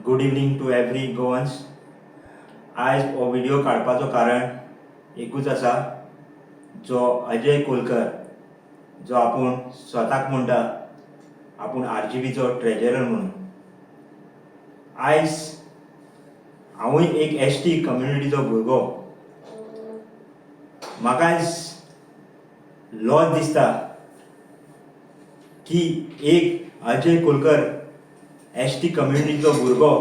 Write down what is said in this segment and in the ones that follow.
Good evening to every Goans. आज हो video काडपाचो कारण एकूच आसा, जो अजय कोलकर जो आपूण स्वताक म्हणटा आपूण RGBचो ट्रेजरर म्हणून. आयज हांवूय एक ST कम्युनिटीचो भुरगो. म्हाका आयज लॉज दिसता की एक अजय कोलकर ST कम्युनिटीचो भुरगो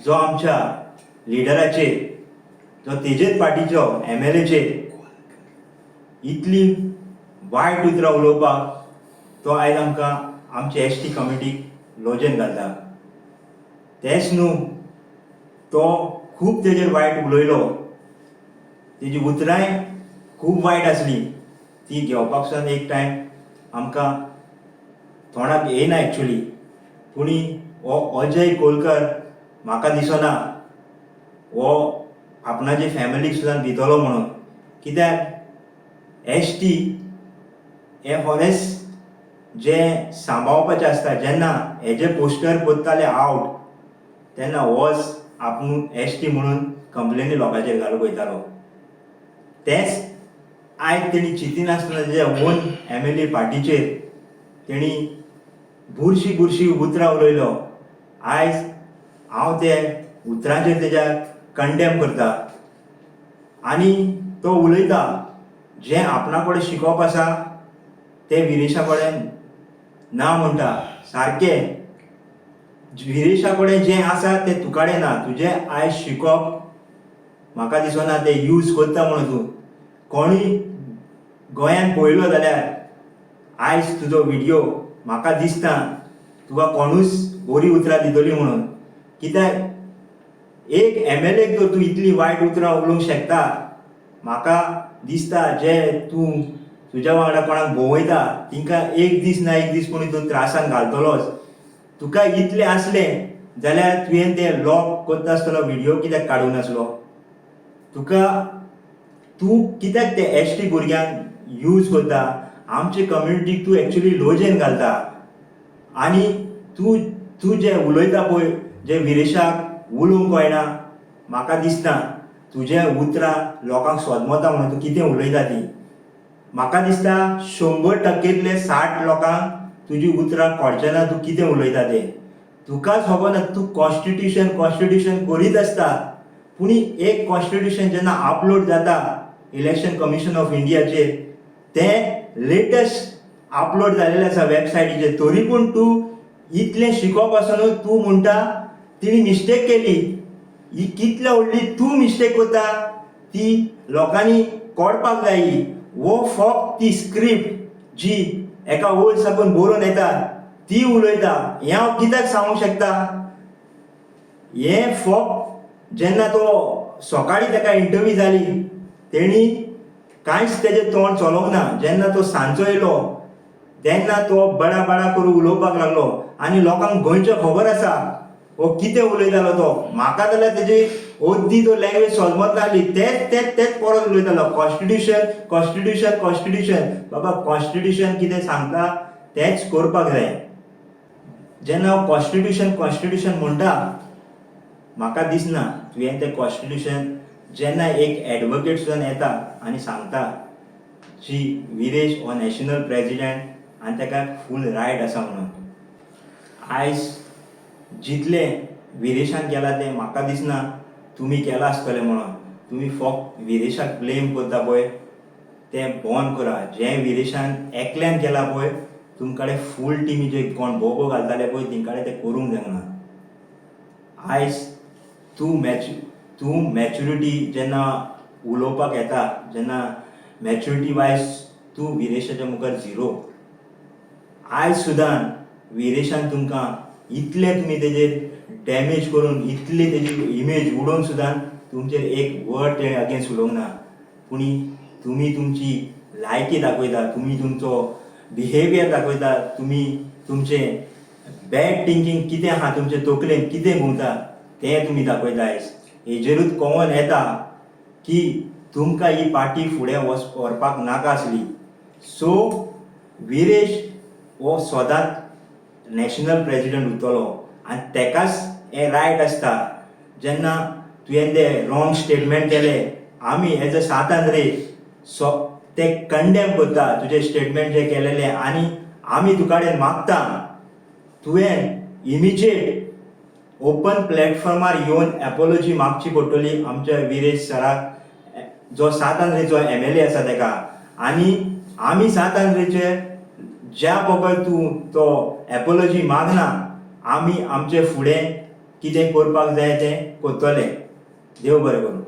जो आमच्या लिडराचेर, जो तेजेच पार्टीचो MLAचेर इतली वायट उतरां उलोवपाक तो आयज आमकां आमचे ST कम्युनिटीक लॉजेन घालता. तेंच न्हू, तो खूब तेजेर वायट उलयलो. तेजी उतरांय खूब वायट आसली. ती घेवपाक सुद्दां एक टायम आमकां तोंडाक येयना एक्चुली. पूण हो अजय कोलकर म्हाका दिसना हो आपणाचे फॅमिलीक सुद्दां दितलो म्हणून. कित्याक ST हे फॉरेस्ट जे सांबाळपाचें आसता. जेन्ना हेजे पोस्टर कोत्ताले आवट तेन्ना होच आपूण ST म्हणून कंप्लेनी लोकांचेर घालूंक वयतालो. तेंच आयज तेणी चिंतिनासतना तेज्या ओन MLA पार्टीचेर तेणी बुरशी उतरां उलयलो. आयज हांव ते उतरांचेर तेज्या कंडेम करता. आनी तो उलयता जें आपणा कडेन शिकप आसा तें विरेशा कडेन ना म्हणटा. सारकें, विरेशा कडेन जें आसा तें तुका कडेन ना. तुजें आयज शिकप म्हाका दिसना तें यूज करता म्हणून तूं. कोणूय गोंयान पळयलो जाल्यार आयज तुजो व्हिडिओ म्हाका दिसता तुका कोणूच बरी उतरां दितली म्हणून. कित्याक एक MLAक जर तूं इतली वायट उतरां उलोवंक शकता, म्हाका दिसता जे तूं तुज्या वांगडा कोणाक भोंवयता तिंकां एक दीस ना एक दीस पूण तूं त्रासान घालतलोच. तुका इतलें आसलें जाल्यार तुवें तें लॉक करता आसतलो व्हिडिओ कित्याक काडूं नासलो. तूं कित्याक ते ST भुरग्यांक यूज करता, आमचे कम्युनिटीक तूं एक्चुली लॉजेन घालता. आनी तूं जें उलयता पळय, जें विरेशाक उलोवंक कळना, म्हाका दिसता तुजें उतरां लोकांक सोदमोता म्हणून तूं कितें उलयता ती. म्हाका दिसता 100%तले 60 लोकांक तुजी उतरां कळचें ना तूं कितें उलयता तें. तुकाच खबर ना. तूं कॉन्स्टिट्यूशन करीत आसता. पूण एक कॉन्स्टिट्यूशन जेन्ना अपलोड जाता इलेक्शन कमिशन ऑफ इंडियाचेर, तें लेटस्ट अपलोड जाल्लेलें आसा वेबसायटीचेर. तरी पूण तूं इतलें शिकप आसुनूय तूं म्हणटा तिणी मिस्टेक केली. ही कितल्या व्हडली तूं मिस्टेक करता ती लोकांनी कळपाक जायी. वो फक्त ती स्क्रिप्ट जी एका वयर साकून बरोवन येता ती उलयता. हें हांव कित्याक सांगूंक शकता, हें फक्त जेन्ना तो सकाळीं ताका इंटरव्यू जाली तेणी कांयच तेजें तोंड चलोवंक ना. जेन्ना तो सांजचो येयलो तेन्ना तो बडा करून उलोवपाक लागलो. आनी लोकांक गोंयचें खबर आसा हो कितें उलयतालो तो. म्हाका जाल्यार तेजी अर्दी तो लँग्वेज समजत नासली. तेच परत उलयतालो कॉन्स्टिट्यूशन. बाबा कॉन्स्टिट्यूशन कितें सांगता तेंच करपाक जाय. जेन्ना हांव कॉन्स्टिट्यूशन म्हणटा म्हाका दिसना तुवें तें कॉन्स्टिट्यूशन जेन्ना एक एडवोकेट सुद्दां येता आनी सांगता जी विरेश हो नॅशनल प्रेजिडेंट आनी ताका फूल रायट आसा म्हणून. आयज जितलें विरेशान केलां तें म्हाका दिसना तुमी केलां आसतलें म्हणून. तुमी फक्त विरेशाक ब्लेम करता पळय तें बंद करा. जें विरेशान एकल्यान केलां पळय तुमचे कडेन फूल टिमी जे कोण भोव घालताले पळय तेंचे तें करूंक जायना. आयज तूं मॅच्युरिटी जेन्ना उलोवपाक येता, जेन्ना मॅच्युरिटी वायज तूं विरेशाच्या मुखार झिरो. आयज सुद्दां विरेशान तुमकां इतलें तुमी तेजेर डॅमेज करून इतली तेजी इमेज उडोवन सुद्दां तुमचेर एक वर्ड तेणें अगेन्स्ट उलोवंक ना. पूण तुमी तुमची लायकी दाखयता, तुमी तुमचो बिहेवियर दाखयता, तुमी तुमचें बॅड थिंकींग कितें आहा तुमचे तकलेन कितें घुंवता तें तुमी दाखयता. आयज हेजेरूच कळोन येता की तुमकां ही पार्टी फुडें व्हरपाक नाका आसली. सो विरेश हो सदांच नॅशनल प्रेजिडेंट उरतलो आनी तेकाच हें रायट आसता. जेन्ना तुवें तें रॉंग स्टेटमेंट केलें, आमी एज अ सात आंध्रे ते कंडेम करता तुजें स्टेटमेंट जें केलेलें, आनी आमी तुका कडेन मागता तुवें इमिजिएट ओपन प्लॅटफॉर्मार येवन एपॉलॉजी मागची पडटली आमच्या विरेश सराक, जो सात आंध्रेचो MLA आसा तेका. आनी आमी सात आंध्रेचे ज्या बगर तूं तो एपॉलॉजी मागना, आमी आमचे फुडें कितें करपाक जाय तें करतले. देव बरें करूं.